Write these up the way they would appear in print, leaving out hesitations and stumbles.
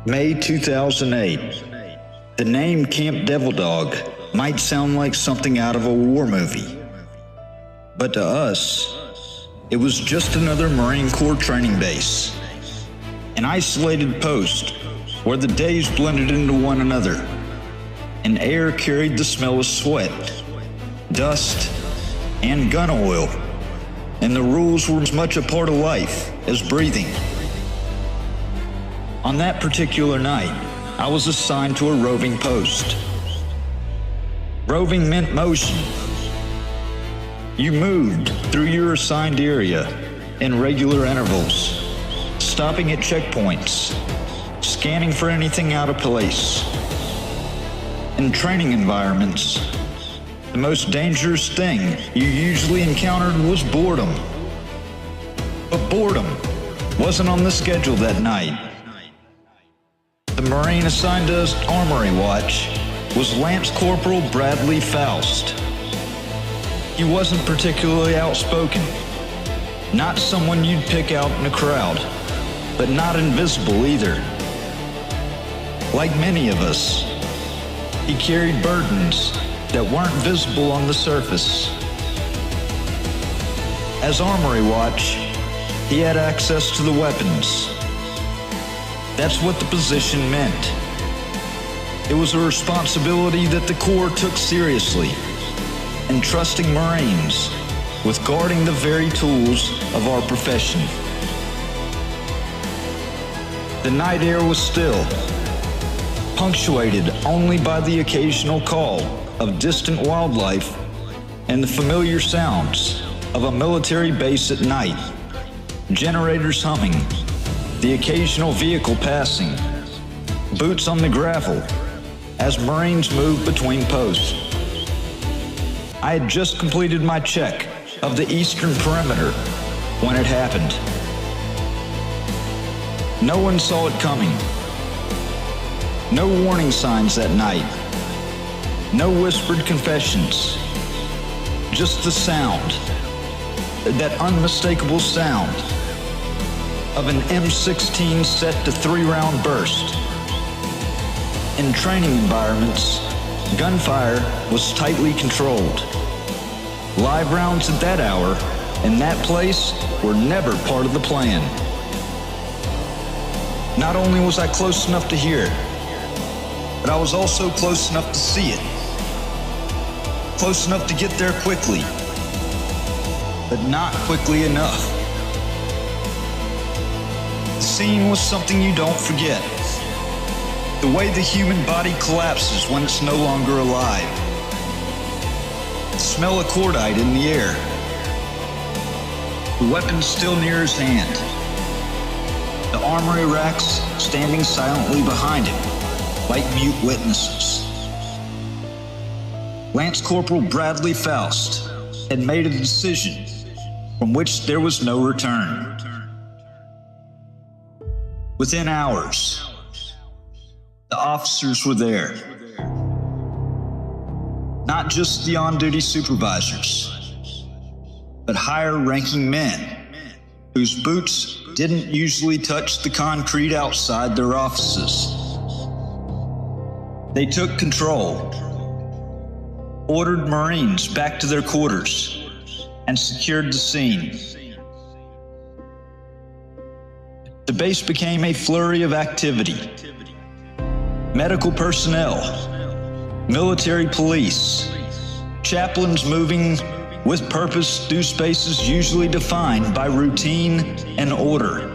May 2008. The name Camp Devil Dog might sound like something out of a war movie, but to us, it was just another Marine Corps training base, an isolated post where the days blended into one another, and air carried the smell of sweat, dust, and gun oil, and the rules were as much a part of life as breathing. On that particular night, I was assigned to a roving post. Roving meant motion. You moved through your assigned area in regular intervals, stopping at checkpoints, scanning for anything out of place. In training environments, the most dangerous thing you usually encountered was boredom. But boredom wasn't on the schedule that night. The Marine assigned to us armory watch was Lance Corporal Bradley Foust. He wasn't particularly outspoken, not someone you'd pick out in a crowd, but not invisible either. Like many of us, he carried burdens that weren't visible on the surface. As armory watch, he had access to the weapons. That's what the position meant. It was a responsibility that the Corps took seriously, entrusting Marines with guarding the very tools of our profession. The night air was still, punctuated only by the occasional call of distant wildlife and the familiar sounds of a military base at night, generators humming, the occasional vehicle passing, boots on the gravel as Marines moved between posts. I had just completed my check of the eastern perimeter when it happened. No one saw it coming. No warning signs that night. No whispered confessions. Just the sound, that unmistakable sound of an M16 set to 3-round burst. In training environments, gunfire was tightly controlled. Live rounds at that hour in that place were never part of the plan. Not only was I close enough to hear it, but I was also close enough to see it. Close enough to get there quickly, but not quickly enough. The scene was something you don't forget. The way the human body collapses when it's no longer alive. The smell of cordite in the air. The weapon still near his hand. The armory racks standing silently behind him, like mute witnesses. Lance Corporal Bradley Foust had made a decision from which there was no return. Within hours, the officers were there. Not just the on-duty supervisors, but higher-ranking men whose boots didn't usually touch the concrete outside their offices. They took control, ordered Marines back to their quarters, and secured the scene. The base became a flurry of activity. Medical personnel, military police, chaplains moving with purpose through spaces usually defined by routine and order.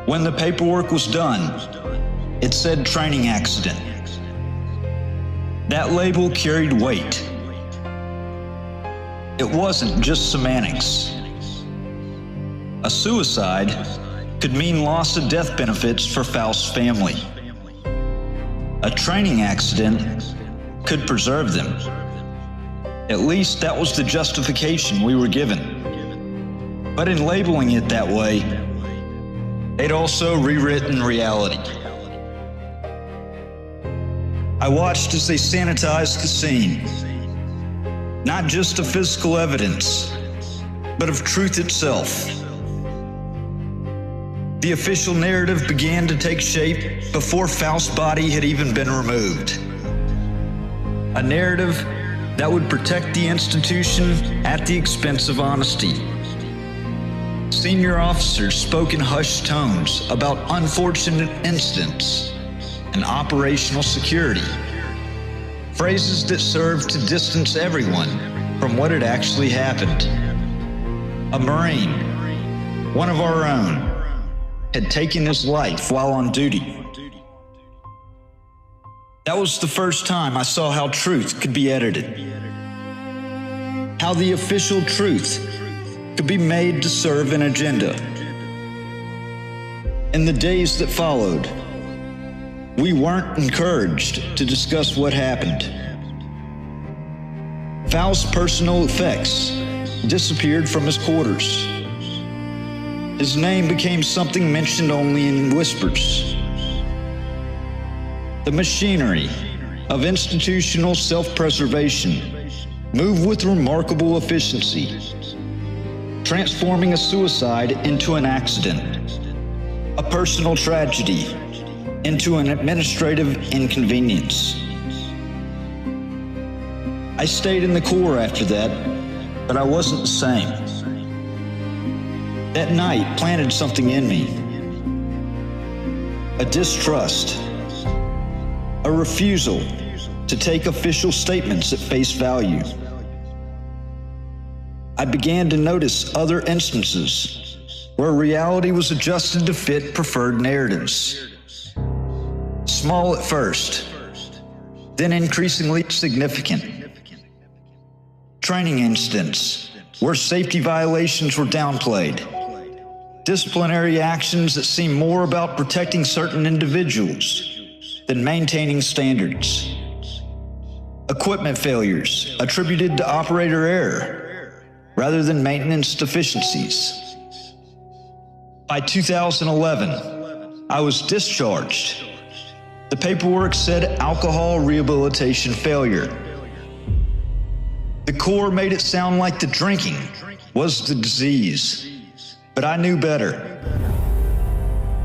When the paperwork was done, it said training accident. That label carried weight. It wasn't just semantics. A suicide could mean loss of death benefits for Foust's family. A training accident could preserve them. At least that was the justification we were given. But in labeling it that way, they'd also rewritten reality. I watched as they sanitized the scene, not just of physical evidence, but of truth itself. The official narrative began to take shape before Foust's body had even been removed. A narrative that would protect the institution at the expense of honesty. Senior officers spoke in hushed tones about unfortunate incidents and operational security. Phrases that served to distance everyone from what had actually happened. A Marine, one of our own, had taken his life while on duty. That was the first time I saw how truth could be edited. How the official truth could be made to serve an agenda. In the days that followed, we weren't encouraged to discuss what happened. Foust's personal effects disappeared from his quarters. His name became something mentioned only in whispers. The machinery of institutional self-preservation moved with remarkable efficiency, transforming a suicide into an accident, a personal tragedy into an administrative inconvenience. I stayed in the Corps after that, but I wasn't the same. That night planted something in me. A distrust, a refusal to take official statements at face value. I began to notice other instances where reality was adjusted to fit preferred narratives. Small at first, then increasingly significant. Training incidents where safety violations were downplayed. Disciplinary actions that seemed more about protecting certain individuals than maintaining standards. Equipment failures attributed to operator error rather than maintenance deficiencies. By 2011, I was discharged. The paperwork said alcohol rehabilitation failure. The Corps made it sound like the drinking was the disease, but I knew better.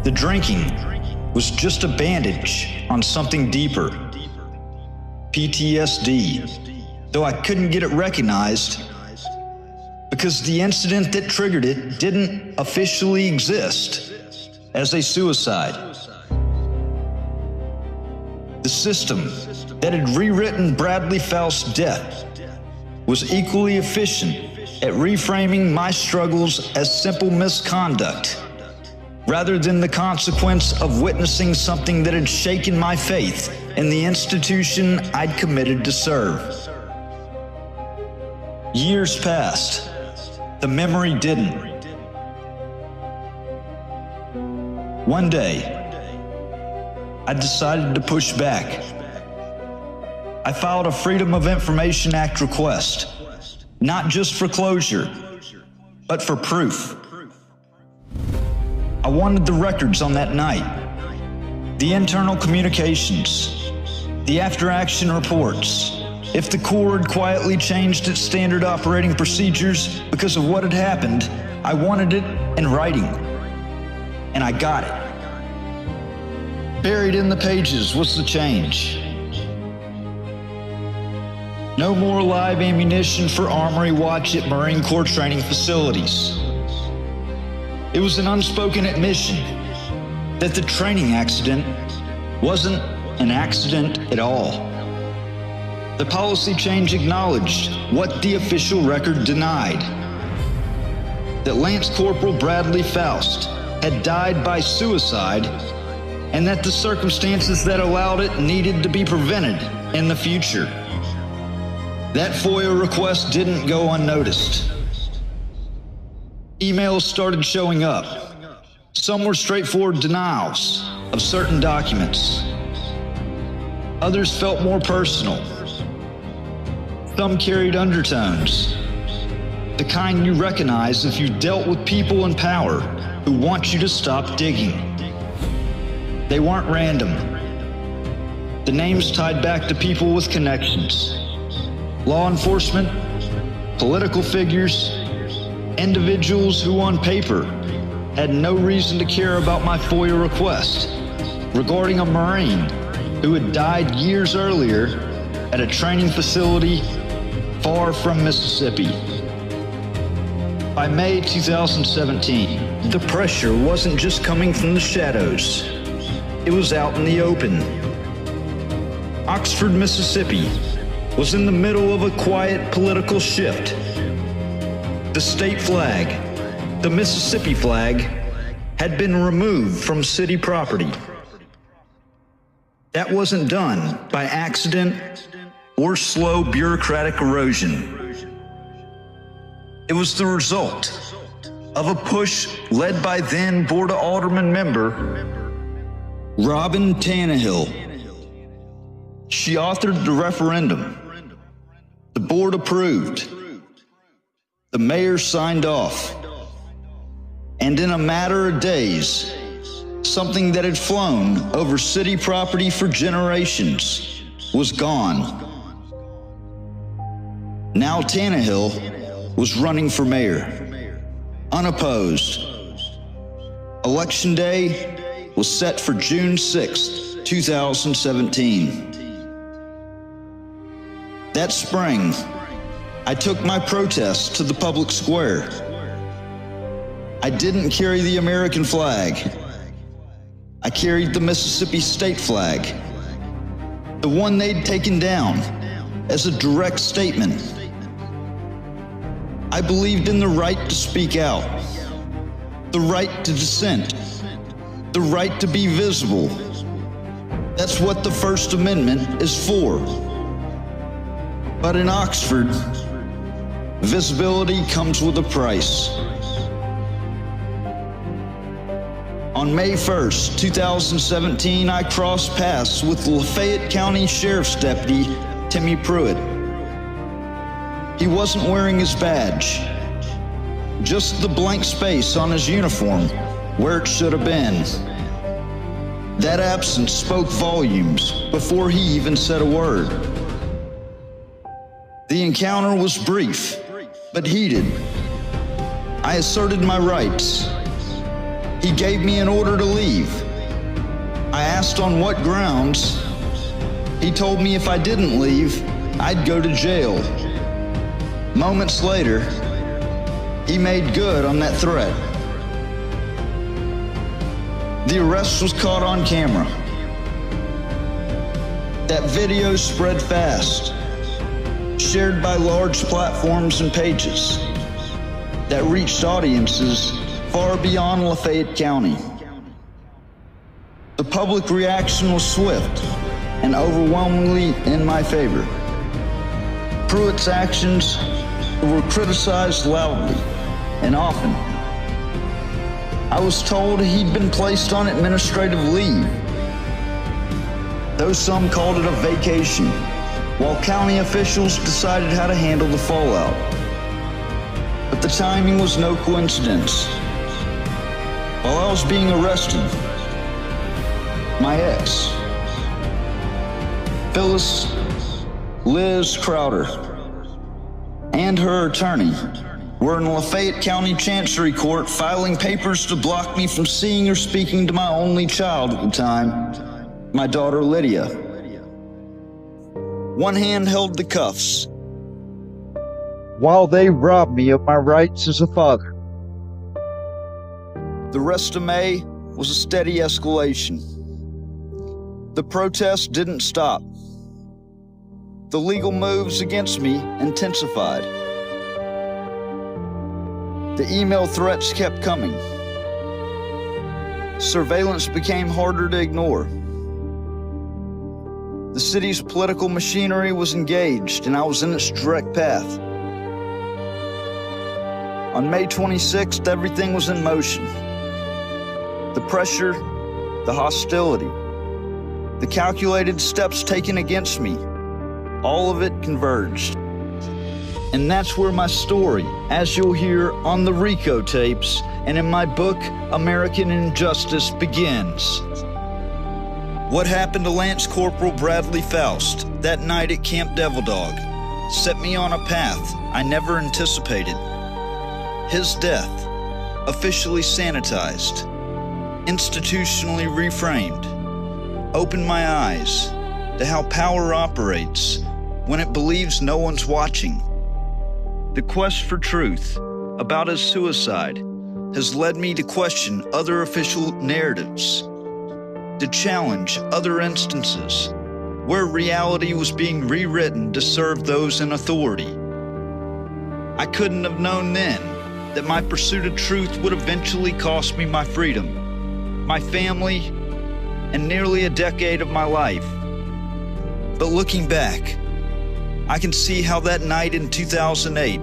The drinking was just a bandage on something deeper. PTSD, though I couldn't get it recognized because the incident that triggered it didn't officially exist as a suicide. The system that had rewritten Bradley Foust's death was equally efficient at reframing my struggles as simple misconduct, rather than the consequence of witnessing something that had shaken my faith in the institution I'd committed to serve. Years passed. The memory didn't. One day, I decided to push back. I filed a Freedom of Information Act request, not just for closure, but for proof. I wanted the records on that night, the internal communications, the after-action reports. If the Corps had quietly changed its standard operating procedures because of what had happened, I wanted it in writing, and I got it. Buried in the pages was the change. No more live ammunition for Armory Watch at Marine Corps training facilities. It was an unspoken admission that the training accident wasn't an accident at all. The policy change acknowledged what the official record denied: that Lance Corporal Bradley Foust had died by suicide, and that the circumstances that allowed it needed to be prevented in the future. That FOIA request didn't go unnoticed. Emails started showing up. Some were straightforward denials of certain documents. Others felt more personal. Some carried undertones, the kind you recognize if you dealt with people in power who want you to stop digging. They weren't random. The names tied back to people with connections. Law enforcement, political figures, individuals who on paper had no reason to care about my FOIA request regarding a Marine who had died years earlier at a training facility far from Mississippi. By May 2017, the pressure wasn't just coming from the shadows. It was out in the open. Oxford, Mississippi was in the middle of a quiet political shift. The state flag, the Mississippi flag, had been removed from city property. That wasn't done by accident or slow bureaucratic erosion. It was the result of a push led by then Board of Aldermen member Robin Tannehill. She authored the referendum. The board approved. The mayor signed off. And in a matter of days, something that had flown over city property for generations was gone. Now Tannehill was running for mayor, unopposed. Election day was set for June 6, 2017. That spring, I took my protest to the public square. I didn't carry the American flag. I carried the Mississippi state flag, the one they'd taken down, as a direct statement. I believed in the right to speak out, the right to dissent, the right to be visible. That's what the First Amendment is for. But in Oxford, visibility comes with a price. On May 1st, 2017, I crossed paths with Lafayette County Sheriff's Deputy Timmy Pruitt. He wasn't wearing his badge, just the blank space on his uniform where it should have been. That absence spoke volumes before he even said a word. The encounter was brief, but heated. I asserted my rights. He gave me an order to leave. I asked on what grounds. He told me if I didn't leave, I'd go to jail. Moments later, he made good on that threat. The arrest was caught on camera. That video spread fast, shared by large platforms and pages that reached audiences far beyond Lafayette County. The public reaction was swift and overwhelmingly in my favor. Pruitt's actions were criticized loudly and often. I was told he'd been placed on administrative leave, though some called it a vacation, while county officials decided how to handle the fallout. But the timing was no coincidence. While I was being arrested, my ex, Phyllis Liz Crowder, and her attorney were in Lafayette County Chancery Court filing papers to block me from seeing or speaking to my only child at the time, my daughter Lydia. One hand held the cuffs, while they robbed me of my rights as a father. The rest of May was a steady escalation. The protests didn't stop. The legal moves against me intensified. The email threats kept coming. Surveillance became harder to ignore. The city's political machinery was engaged, and I was in its direct path. On May 26th, everything was in motion. The pressure, the hostility, the calculated steps taken against me, all of it converged. And that's where my story, as you'll hear on the RICO tapes and in my book, American Injustice, begins. What happened to Lance Corporal Bradley Foust that night at Camp Devil Dog set me on a path I never anticipated. His death officially sanitized, institutionally reframed, opened my eyes to how power operates when it believes no one's watching. The quest for truth about his suicide has led me to question other official narratives, to challenge other instances where reality was being rewritten to serve those in authority. I couldn't have known then that my pursuit of truth would eventually cost me my freedom, my family, and nearly a decade of my life. But looking back, I can see how that night in 2008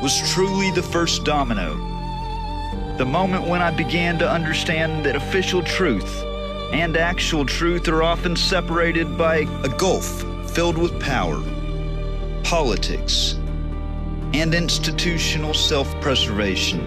was truly the first domino. The moment when I began to understand that official truth and actual truth are often separated by a gulf filled with power, politics, and institutional self-preservation.